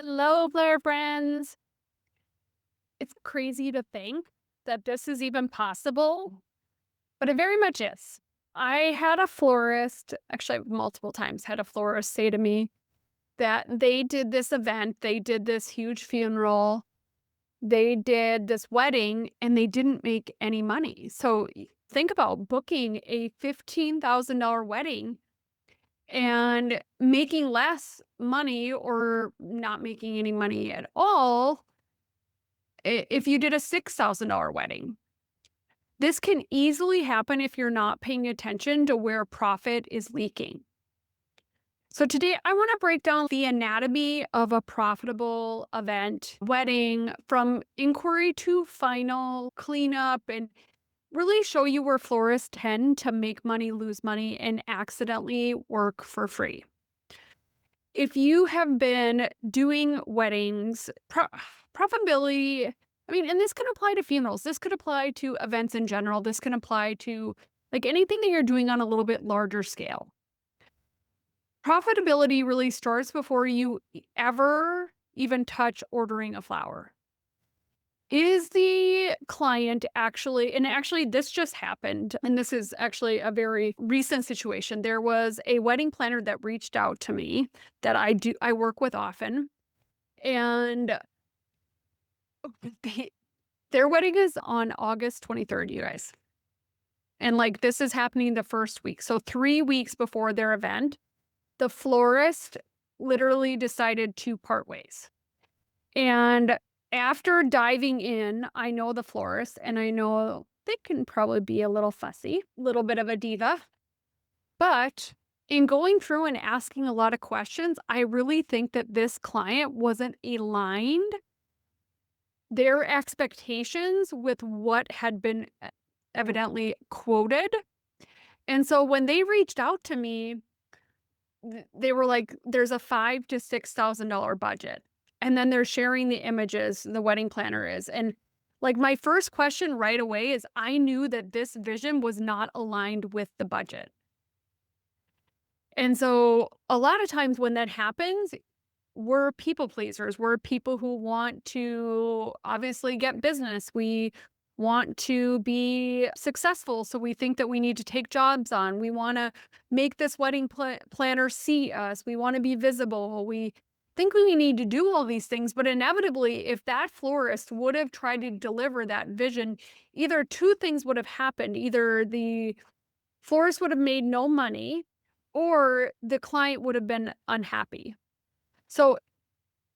Hello, Blair friends. It's crazy to think that this is even possible, but it very much is. I had a florist, actually, multiple times had a florist say to me that they did this event, they did this huge funeral, they did this wedding, and they didn't make any money. So think about booking a $15,000 wedding and making less money or not making any money at all if you did a $6,000 wedding. This can easily happen if you're not paying attention to where profit is leaking. So today I want to break down the anatomy of a profitable event, wedding, from inquiry to final cleanup, and really show you where florists tend to make money, lose money, and accidentally work for free. If you have been doing weddings, profitability, I mean, and this can apply to funerals, this could apply to events in general, this can apply to like anything that you're doing on a little bit larger scale. Profitability really starts before you ever even touch ordering a flower. Is the client actually, and actually this just happened, and this is actually a very recent situation. There was a wedding planner that reached out to me that I work with often, and they, their wedding is on August 23rd, you guys. And like this is happening the first week. So 3 weeks before their event, the florist literally decided to part ways. And after diving in, I know the florist and I know they can probably be a little fussy, a little bit of a diva. But in going through and asking a lot of questions, I really think that this client wasn't aligned their expectations with what had been evidently quoted. And so when they reached out to me, they were like, there's a $5,000 to $6,000 budget. And then they're sharing the images, the wedding planner is. And like my first question right away is I knew that this vision was not aligned with the budget. And so a lot of times when that happens, we're people pleasers. We're people who want to obviously get business. We want to be successful. So we think that we need to take jobs on. We want to make this wedding planner see us. We want to be visible. We think we need to do all these things. But inevitably, if that florist would have tried to deliver that vision, either two things would have happened. Either the florist would have made no money or the client would have been unhappy. So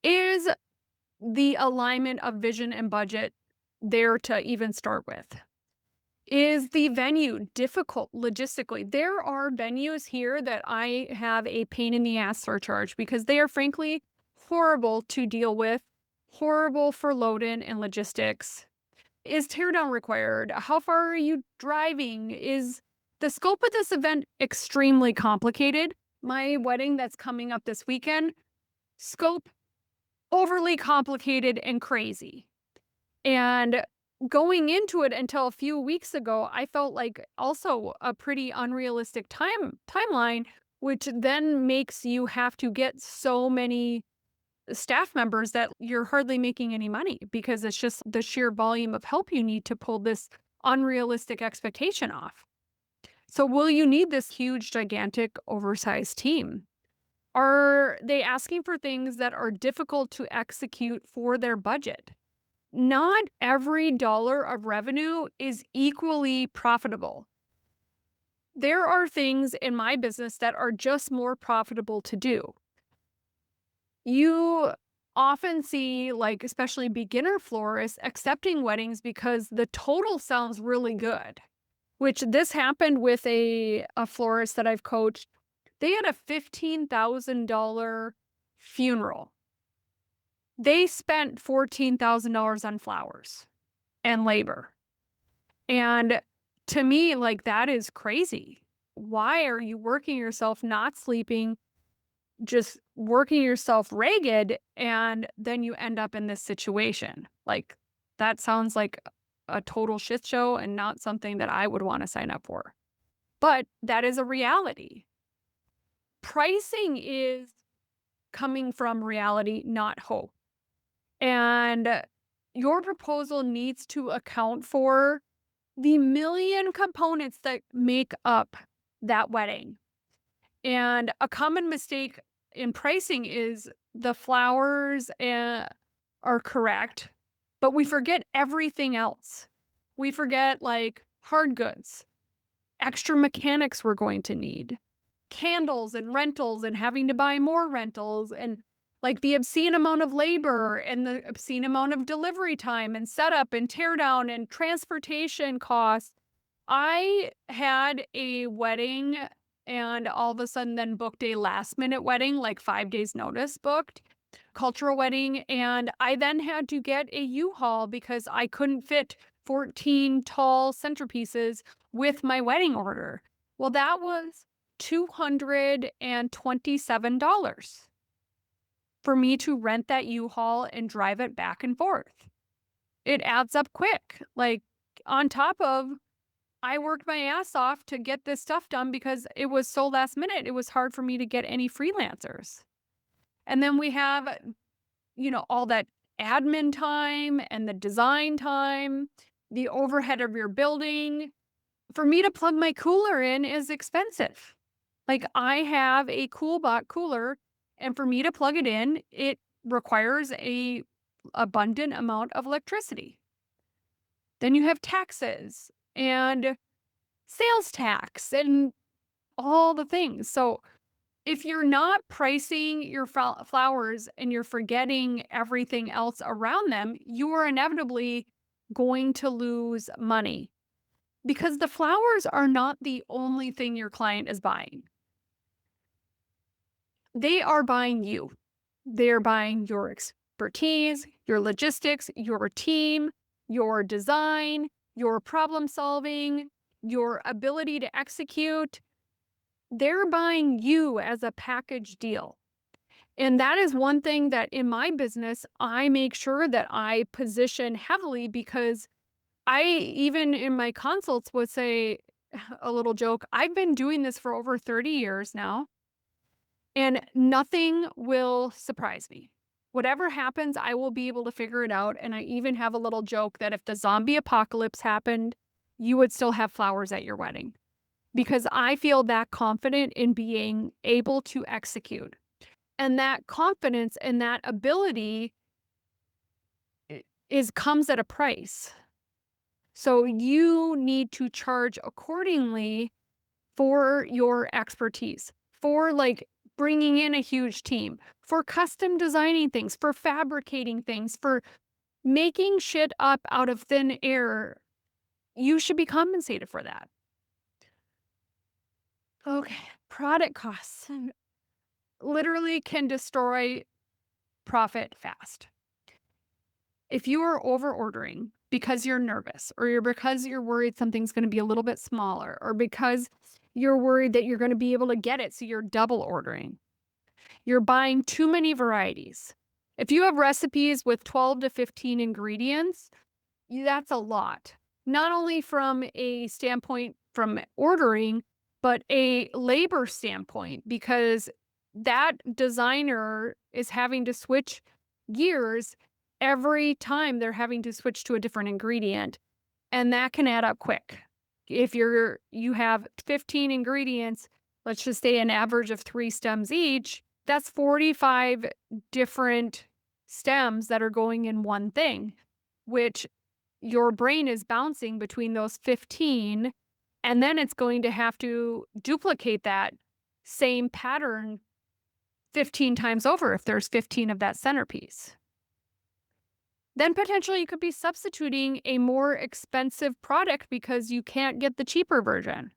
is the alignment of vision and budget there to even start with? Is the venue difficult logistically? There are venues here that I have a pain in the ass surcharge because they are frankly horrible to deal with, horrible for load in and logistics. Is teardown required? How far are you driving? Is the scope of this event extremely complicated? My wedding that's coming up this weekend, scope overly complicated and crazy. And going into it until a few weeks ago, I felt like also a pretty unrealistic timeline, which then makes you have to get so many staff members that you're hardly making any money because it's just the sheer volume of help you need to pull this unrealistic expectation off. So will you need this huge, gigantic, oversized team? Are they asking for things that are difficult to execute for their budget? Not every dollar of revenue is equally profitable. There are things in my business that are just more profitable to do. You often see, like, especially beginner florists accepting weddings because the total sounds really good, which this happened with a florist that I've coached. They had a $15,000 funeral. They spent $14,000 on flowers and labor. And to me, like, that is crazy. Why are you working yourself, not sleeping, just working yourself ragged, and then you end up in this situation? Like, that sounds like a total shit show and not something that I would want to sign up for. But that is a reality. Pricing is coming from reality, not hope. And your proposal needs to account for the million components that make up that wedding. And a common mistake in pricing is the flowers are correct, but we forget everything else. We forget like hard goods, extra mechanics we're going to need, candles and rentals and having to buy more rentals, and like the obscene amount of labor and the obscene amount of delivery time and setup and tear down and transportation costs. I had a wedding and all of a sudden then booked a last minute wedding, like 5 days notice booked, cultural wedding. And I then had to get a U-Haul because I couldn't fit 14 tall centerpieces with my wedding order. Well, that was $227 for me to rent that U-Haul and drive it back and forth. It adds up quick. Like, on top of, I worked my ass off to get this stuff done because it was so last minute. It was hard for me to get any freelancers. And then we have, all that admin time and the design time, the overhead of your building. For me to plug my cooler in is expensive. Like, I have a CoolBot cooler, and for me to plug it in, it requires a abundant amount of electricity. Then you have taxes and sales tax and all the things. So if you're not pricing your flowers and you're forgetting everything else around them, you are inevitably going to lose money because the flowers are not the only thing your client is buying. They are buying you. They're buying your expertise, your logistics, your team, your design, your problem solving, your ability to execute. They're buying you as a package deal. And that is one thing that in my business, I make sure that I position heavily because I, even in my consults, would say a little joke. I've been doing this for over 30 years now, and nothing will surprise me. Whatever happens, I will be able to figure it out. And I even have a little joke that if the zombie apocalypse happened, you would still have flowers at your wedding because I feel that confident in being able to execute. And that confidence and that ability comes at a price. So you need to charge accordingly for your expertise, for like bringing in a huge team, for custom designing things, for fabricating things, for making shit up out of thin air. You should be compensated for that. Okay, product costs literally can destroy profit fast. If you are over ordering because you're nervous or because you're worried something's going to be a little bit smaller or because you're worried that you're going to be able to get it, so you're double ordering, you're buying too many varieties. If you have recipes with 12 to 15 ingredients, that's a lot. Not only from a standpoint from ordering, but a labor standpoint, because that designer is having to switch gears every time they're having to switch to a different ingredient. And that can add up quick. If you have 15 ingredients, let's just say an average of 3 stems each, that's 45 different stems that are going in one thing, which your brain is bouncing between those 15, and then it's going to have to duplicate that same pattern 15 times over if there's 15 of that centerpiece. Then potentially you could be substituting a more expensive product because you can't get the cheaper version.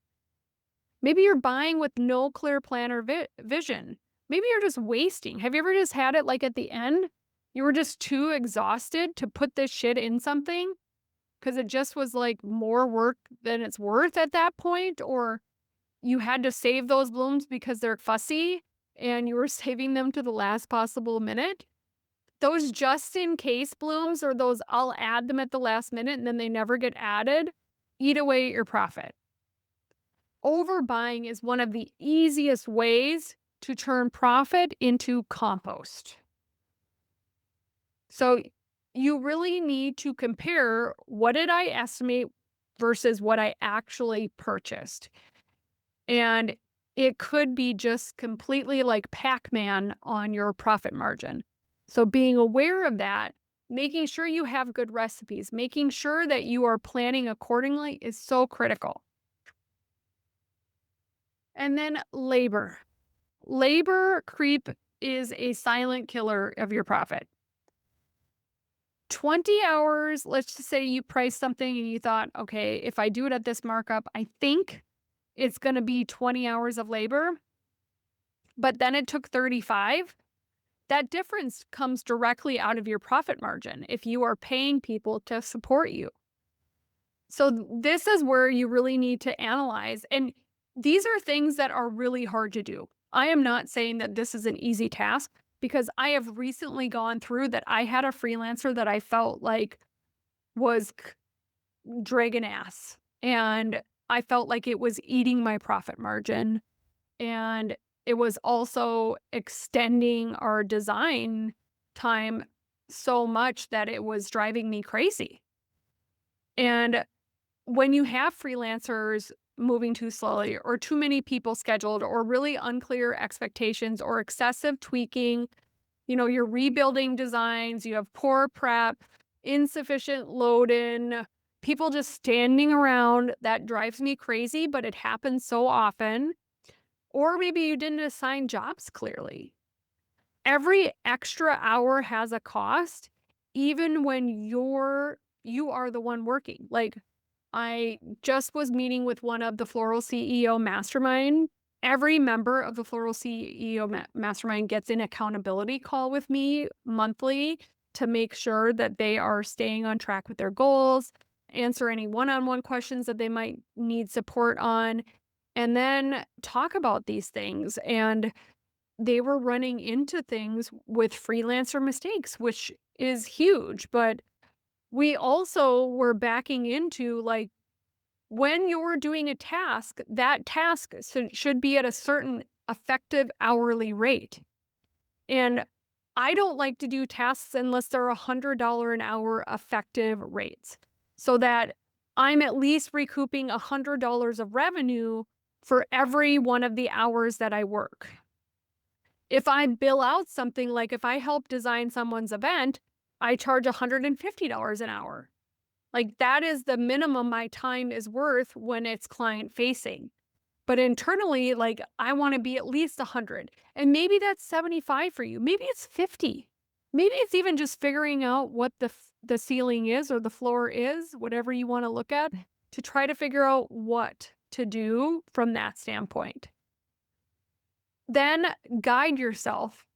Maybe you're buying with no clear plan or vision. Maybe you're just wasting. Have you ever just had it like at the end? You were just too exhausted to put this shit in something because it just was like more work than it's worth at that point, or you had to save those blooms because they're fussy and you were saving them to the last possible minute. Those just in case blooms, or those I'll add them at the last minute and then they never get added, eat away at your profit. Overbuying is one of the easiest ways to turn profit into compost. So you really need to compare what did I estimate versus what I actually purchased. And it could be just completely like Pac-Man on your profit margin. So being aware of that, making sure you have good recipes, making sure that you are planning accordingly is so critical. And then labor. Labor creep is a silent killer of your profit. 20 hours, let's just say you priced something and you thought, okay, if I do it at this markup, I think it's going to be 20 hours of labor, but then it took 35. That difference comes directly out of your profit margin if you are paying people to support you. So this is where you really need to analyze. And these are things that are really hard to do. I am not saying that this is an easy task because I have recently gone through that. I had a freelancer that I felt like was dragging ass, and I felt like it was eating my profit margin. And it was also extending our design time so much that it was driving me crazy. And when you have freelancers moving too slowly or too many people scheduled or really unclear expectations or excessive tweaking, you're rebuilding designs, you have poor prep, insufficient load in, people just standing around, that drives me crazy, but it happens so often. Or maybe you didn't assign jobs clearly. Every extra hour has a cost, even when you are the one working. Like, I just was meeting with one of the Floral CEO Mastermind. Every member of the Floral CEO Mastermind gets an accountability call with me monthly to make sure that they are staying on track with their goals, answer any one-on-one questions that they might need support on, and then talk about these things. And they were running into things with freelancer mistakes, which is huge. But we also were backing into like, when you're doing a task, that task should be at a certain effective hourly rate. And I don't like to do tasks unless they're $100 an hour effective rates, so that I'm at least recouping $100 of revenue for every one of the hours that I work. If I bill out something, like if I help design someone's event, I charge $150 an hour. Like, that is the minimum my time is worth when it's client facing. But internally, like, I want to be at least 100. And maybe that's 75 for you. Maybe it's 50. Maybe it's even just figuring out what the ceiling is or the floor is, whatever you want to look at, to try to figure out what to do from that standpoint. Then guide yourself.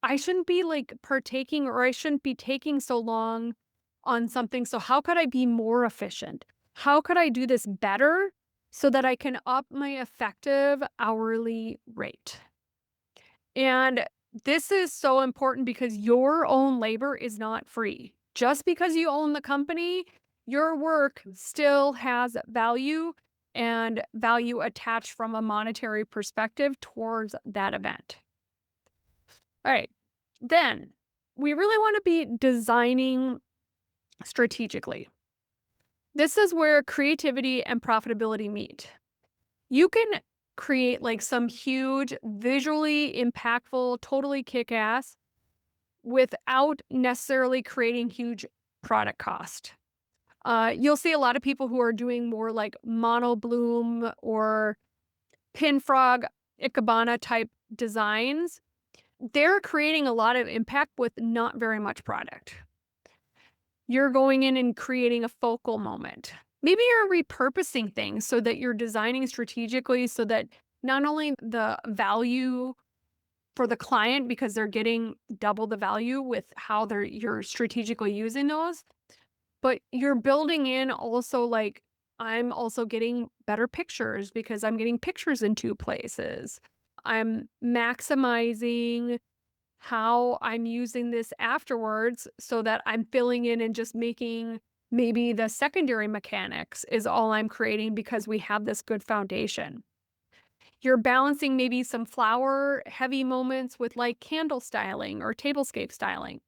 I shouldn't be like partaking, or I shouldn't be taking so long on something. So how could I be more efficient? How could I do this better so that I can up my effective hourly rate? And this is so important because your own labor is not free. Just because you own the company, your work still has value and value attached from a monetary perspective towards that event. All right. Then we really want to be designing strategically. This is where creativity and profitability meet. You can create like some huge, visually impactful, totally kick ass without necessarily creating huge product cost. You'll see a lot of people who are doing more like mono bloom or pin frog, ikebana type designs. They're creating a lot of impact with not very much product. You're going in and creating a focal moment. Maybe you're repurposing things so that you're designing strategically so that not only the value for the client, because they're getting double the value with how you're strategically using those, but you're building in also like, I'm also getting better pictures because I'm getting pictures in two places. I'm maximizing how I'm using this afterwards so that I'm filling in and just making maybe the secondary mechanics is all I'm creating because we have this good foundation. You're balancing maybe some flower heavy moments with like candle styling or tablescape styling.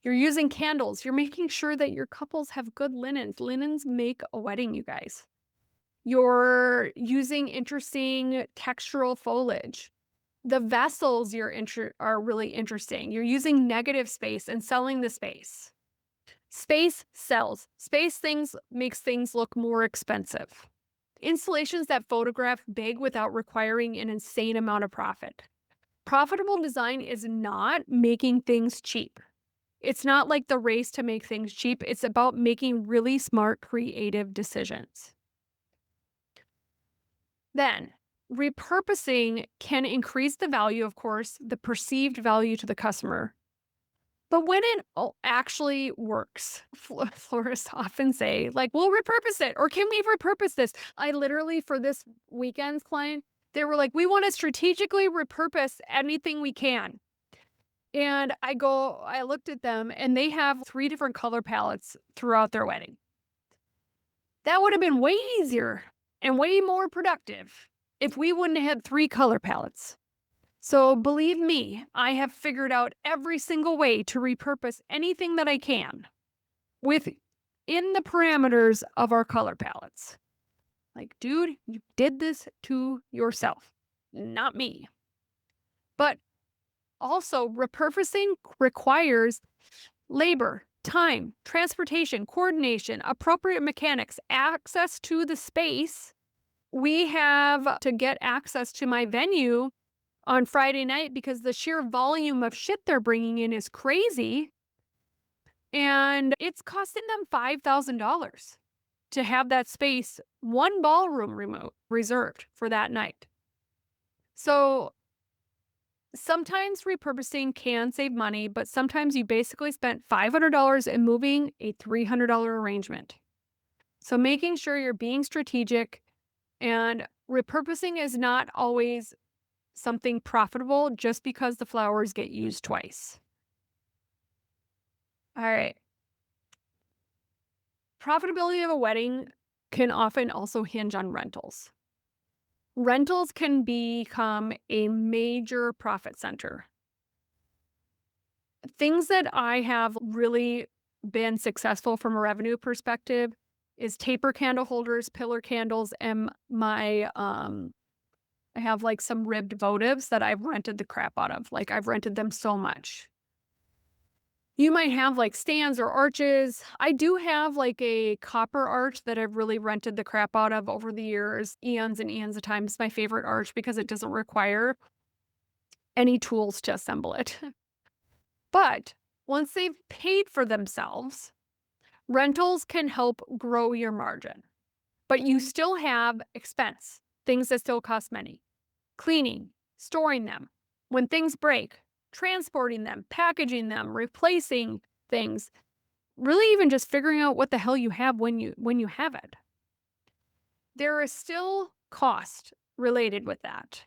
You're using candles. You're making sure that your couples have good linens. Linens make a wedding, you guys. You're using interesting textural foliage. The vessels are really interesting. You're using negative space and selling the space. Space sells. Space things makes things look more expensive. Installations that photograph big without requiring an insane amount of profit. Profitable design is not making things cheap. It's not like the race to make things cheap. It's about making really smart, creative decisions. Then, repurposing can increase the value, of course, the perceived value to the customer. But when it actually works, florists often say, like, we'll repurpose it, or can we repurpose this? I literally, for this weekend's client, they were like, we want to strategically repurpose anything we can. And I looked at them and they have 3 different color palettes throughout their wedding. That would have been way easier and way more productive if we wouldn't have had 3 color palettes. So believe me, I have figured out every single way to repurpose anything that I can within the parameters of our color palettes. Like, dude, you did this to yourself, not me. But also, repurposing requires labor, time, transportation, coordination, appropriate mechanics, access to the space. We have to get access to my venue on Friday night because the sheer volume of shit they're bringing in is crazy. And it's costing them $5,000 to have that space, one ballroom reserved for that night. So sometimes repurposing can save money, but sometimes you basically spent $500 in moving a $300 arrangement. So making sure you're being strategic, and repurposing is not always something profitable just because the flowers get used twice. All right. Profitability of a wedding can often also hinge on rentals. Rentals can become a major profit center. Things that I have really been successful from a revenue perspective is taper candle holders, pillar candles, and I have like some ribbed votives that I've rented the crap out of. Like, I've rented them so much. You might have like stands or arches. I do have like a copper arch that I've really rented the crap out of over the years, eons and eons of time. It's my favorite arch because it doesn't require any tools to assemble it. But once they've paid for themselves, rentals can help grow your margin. But you still have expense, things that still cost money. Cleaning, storing them. When things break, transporting them, packaging them, replacing things, really even just figuring out what the hell you have when you have it. There is still cost related with that.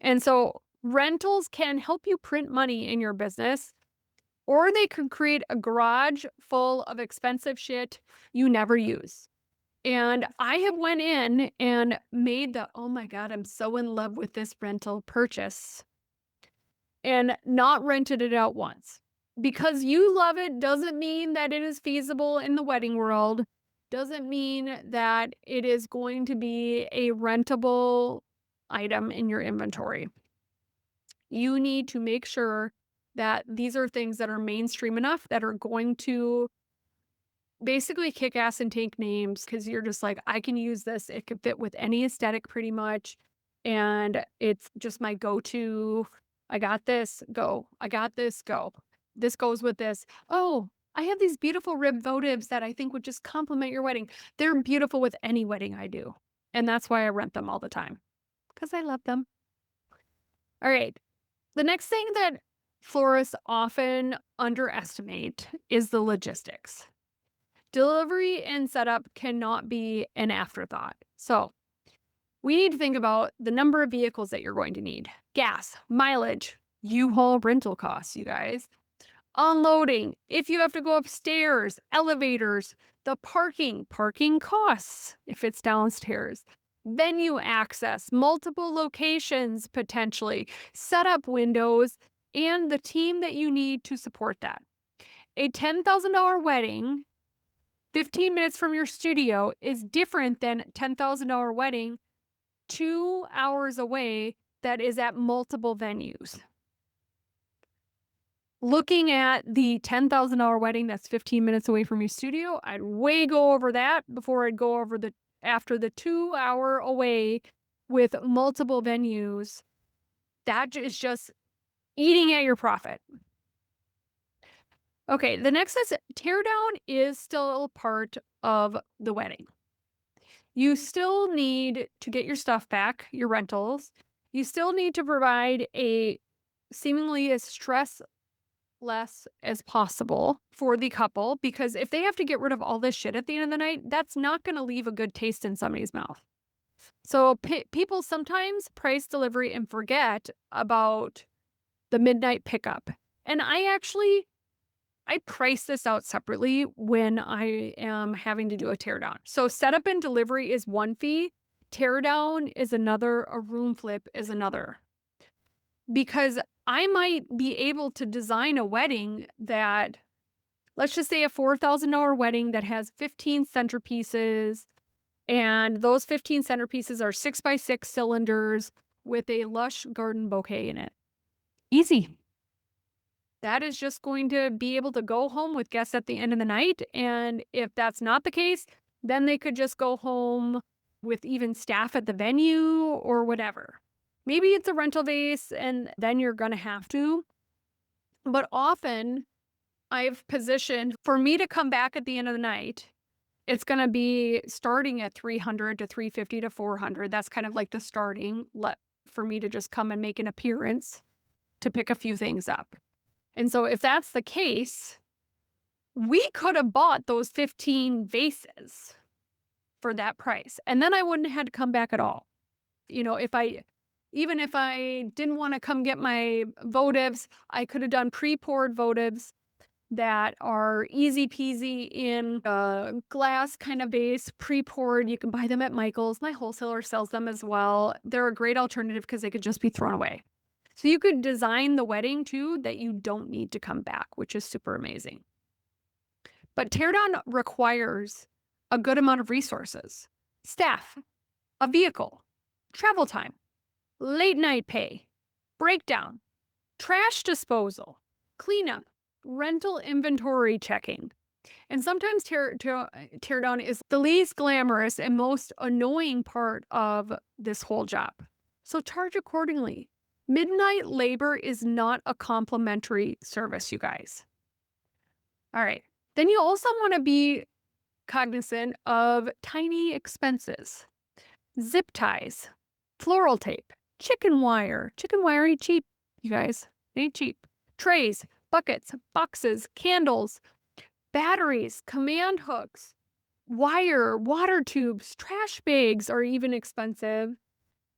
And so rentals can help you print money in your business, or they can create a garage full of expensive shit you never use. And I have went in and made oh my God, I'm so in love with this rental purchase, and not rented it out once. Because you love it doesn't mean that it is feasible in the wedding world, doesn't mean that it is going to be a rentable item in your inventory. You need to make sure that these are things that are mainstream enough that are going to basically kick ass and take names, because you're just like, I can use this. It could fit with any aesthetic pretty much. And it's just my go-to. I got this, go. I got this, go. This goes with this. Oh, I have these beautiful rib votives that I think would just complement your wedding. They're beautiful with any wedding I do. And that's why I rent them all the time, because I love them. All right. The next thing that florists often underestimate is the logistics. Delivery and setup cannot be an afterthought. So we need to think about the number of vehicles that you're going to need. Gas, mileage, U-Haul rental costs, you guys. Unloading, if you have to go upstairs, elevators, the parking costs if it's downstairs. venue access, multiple locations potentially, set up windows, and the team that you need to support that. A $10,000 wedding, 15 minutes from your studio, is different than $10,000 wedding 2 hours away that is at multiple venues. Looking at the $10,000 wedding that's 15 minutes away from your studio, I'd way go over that before I'd go over after the 2 hour away with multiple venues. That is just eating at your profit. Okay, the next is teardown is still part of the wedding. You still need to get your stuff back, your rentals. You still need to provide a seemingly as stress less as possible for the couple, because if they have to get rid of all this shit at the end of the night, that's not going to leave a good taste in somebody's mouth. So people sometimes price delivery and forget about the midnight pickup. And I price this out separately when I am having to do a teardown. So setup and delivery is one fee. Teardown is another. A room flip is another. Because I might be able to design a wedding that, let's just say a $4,000 wedding that has 15 centerpieces, and those 15 centerpieces are 6x6 cylinders with a lush garden bouquet in it. Easy. That is just going to be able to go home with guests at the end of the night. And if that's not the case, then they could just go home with even staff at the venue or whatever. Maybe it's a rental vase and then you're going to have to. But often I've positioned for me to come back at the end of the night. It's going to be starting at 300 to 350 to 400. That's kind of like the starting for me to just come and make an appearance to pick a few things up. And so if that's the case, we could have bought those 15 vases for that price. And then I wouldn't have had to come back at all. You know, even if I didn't want to come get my votives, I could have done pre-poured votives that are easy peasy in a glass kind of vase, pre-poured. You can buy them at Michael's. My wholesaler sells them as well. They're a great alternative because they could just be thrown away. So you could design the wedding too that you don't need to come back, which is super amazing. But teardown requires a good amount of resources: staff, a vehicle, travel time, late night pay, breakdown, trash disposal, cleanup, rental inventory checking. And sometimes teardown is the least glamorous and most annoying part of this whole job. So charge accordingly. Midnight labor is not a complimentary service, you guys. All right. Then you also want to be cognizant of tiny expenses: zip ties, floral tape, chicken wire. Chicken wire ain't cheap, you guys. It ain't cheap. Trays, buckets, boxes, candles, batteries, command hooks, wire, water tubes, trash bags are even expensive,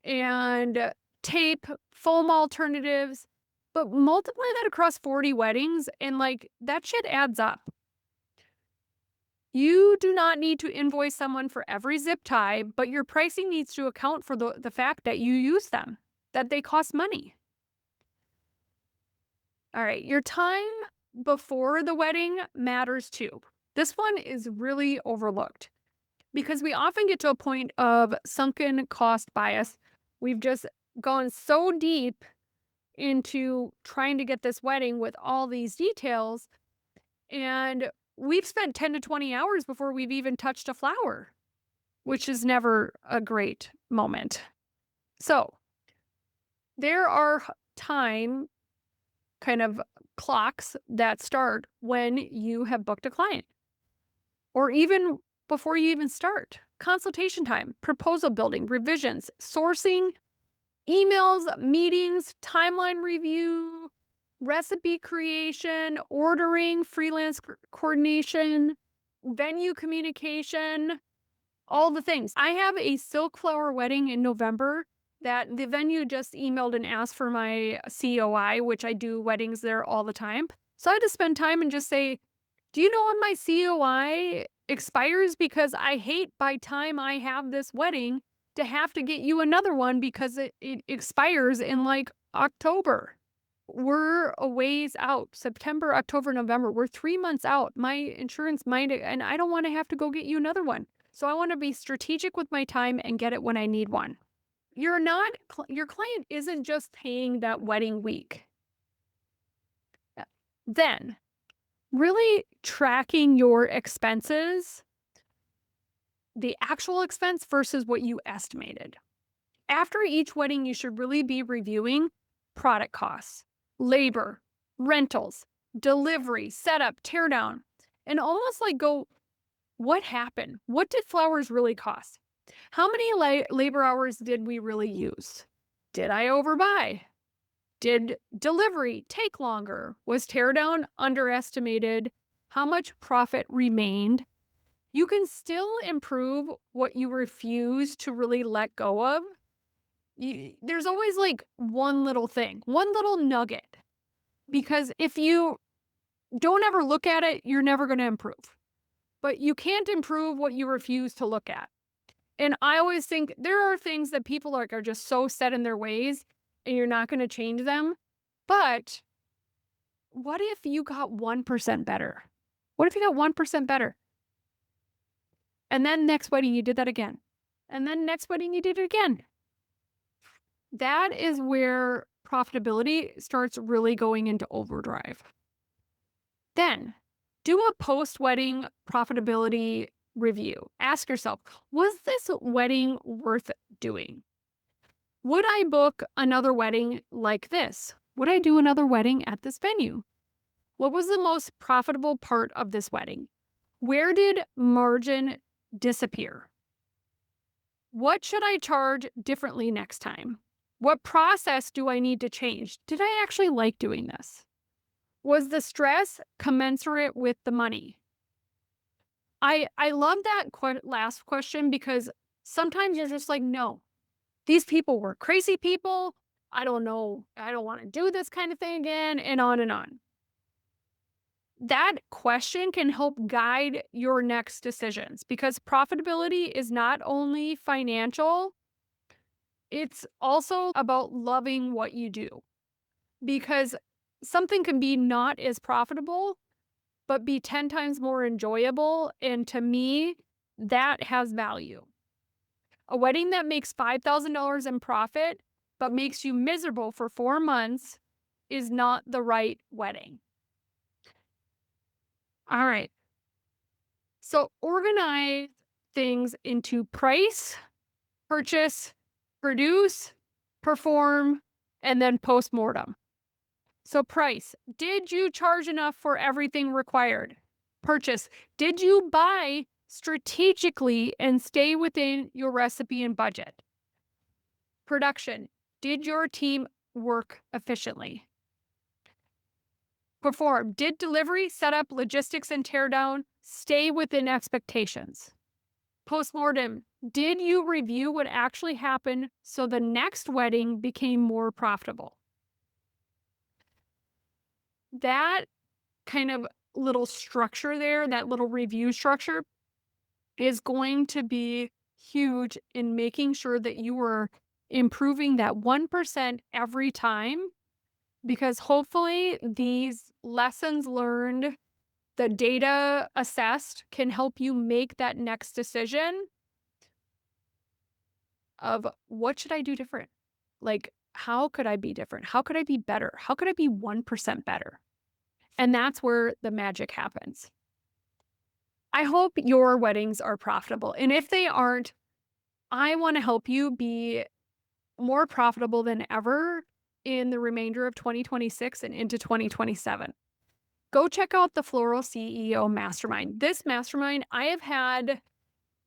and tape, foam alternatives. But multiply that across 40 weddings and that shit adds up. You do not need to invoice someone for every zip tie, but your pricing needs to account for the fact that you use them, that they cost money. All right, your time before the wedding matters too. This one is really overlooked because we often get to a point of sunken cost bias. We've just gone so deep into trying to get this wedding with all these details, and we've spent 10 to 20 hours before we've even touched a flower, which is never a great moment. So there are time kind of clocks that start when you have booked a client, or even before you even start. Consultation time, proposal building, revisions, sourcing, emails, meetings, timeline review, recipe creation, ordering, freelance coordination, venue communication, all the things. I have a silk flower wedding in November that the venue just emailed and asked for my COI, which I do weddings there all the time. So I had to spend time and just say, do you know when my COI expires? Because I hate by time I have this wedding to have to get you another one because it expires in like October. We're a ways out. September, October, November. We're 3 months out. My insurance might, and I don't want to have to go get you another one. So I want to be strategic with my time and get it when I need one. You're not, your client isn't just paying that wedding week. Then, really tracking your expenses, the actual expense versus what you estimated. After each wedding, you should really be reviewing product costs, labor, rentals, delivery, setup, teardown, and almost like go, what happened? What did flowers really cost? How many labor hours did we really use? Did I overbuy? Did delivery take longer? Was teardown underestimated? How much profit remained? You can still improve what you refuse to really let go of. There's always like one little thing, one little nugget. Because if you don't ever look at it, you're never going to improve. But you can't improve what you refuse to look at. And I always think there are things that people are just so set in their ways and you're not going to change them. But what if you got 1% better? What if you got 1% better? And then next wedding, you did that again. And then next wedding, you did it again. That is where profitability starts really going into overdrive. Then do a post-wedding profitability review. Ask yourself, was this wedding worth doing? Would I book another wedding like this? Would I do another wedding at this venue? What was the most profitable part of this wedding? Where did margin disappear? What should I charge differently next time? What process do I need to change? Did I actually like doing this? Was the stress commensurate with the money? I love that last question because sometimes you're just like, no, these people were crazy people. I don't know. I don't want to do this kind of thing again, and on and on. That question can help guide your next decisions because profitability is not only financial, it's also about loving what you do. Because something can be not as profitable, but be 10 times more enjoyable. And to me, that has value. A wedding that makes $5,000 in profit, but makes you miserable for 4 months is not the right wedding. All right. So organize things into price, purchase, produce, perform, and then postmortem. So price, did you charge enough for everything required? Purchase, did you buy strategically and stay within your recipe and budget? Production, did your team work efficiently? Perform, did delivery, setup, logistics, and teardown stay within expectations? Postmortem, did you review what actually happened so the next wedding became more profitable? That kind of little structure there, that little review structure is going to be huge in making sure that you are improving that 1% every time, because hopefully these lessons learned, the data assessed can help you make that next decision of what should I do different? Like, how could I be different? How could I be better? How could I be 1% better? And that's where the magic happens. I hope your weddings are profitable. And if they aren't, I want to help you be more profitable than ever in the remainder of 2026 and into 2027. Go check out the Floral CEO Mastermind. This mastermind, I have had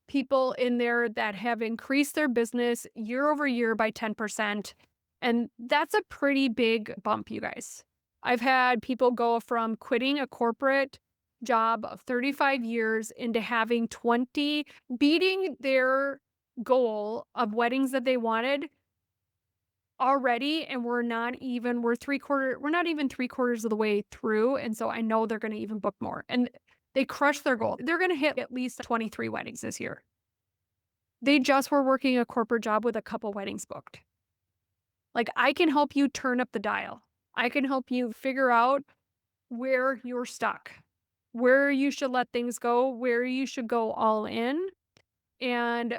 people in there that have increased their business year over year by 10%. And that's a pretty big bump, you guys. I've had people go from quitting a corporate job of 35 years into having 20, beating their goal of weddings that they wanted already. And we're not even 3/4 of the way through. And so I know they're going to even book more. And they crushed their goal. They're going to hit at least 23 weddings this year. They just were working a corporate job with a couple weddings booked. Like, I can help you turn up the dial. I can help you figure out where you're stuck, where you should let things go, where you should go all in, and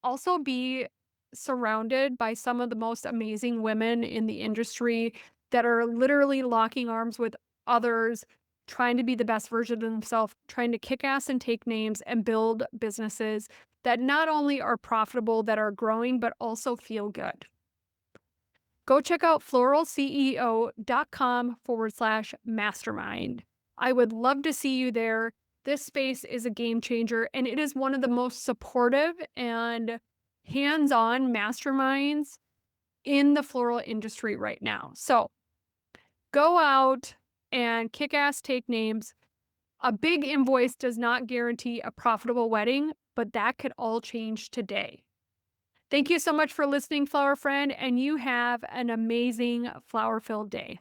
also be surrounded by some of the most amazing women in the industry that are literally locking arms with others, trying to be the best version of themselves, trying to kick ass and take names and build businesses that not only are profitable, that are growing, but also feel good. Go check out floralceo.com/mastermind. I would love to see you there. This space is a game changer, and it is one of the most supportive and hands on masterminds in the floral industry right now. So go out and kick ass, take names. A big invoice does not guarantee a profitable wedding, but that could all change today. Thank you so much for listening, flower friend, and you have an amazing flower filled day.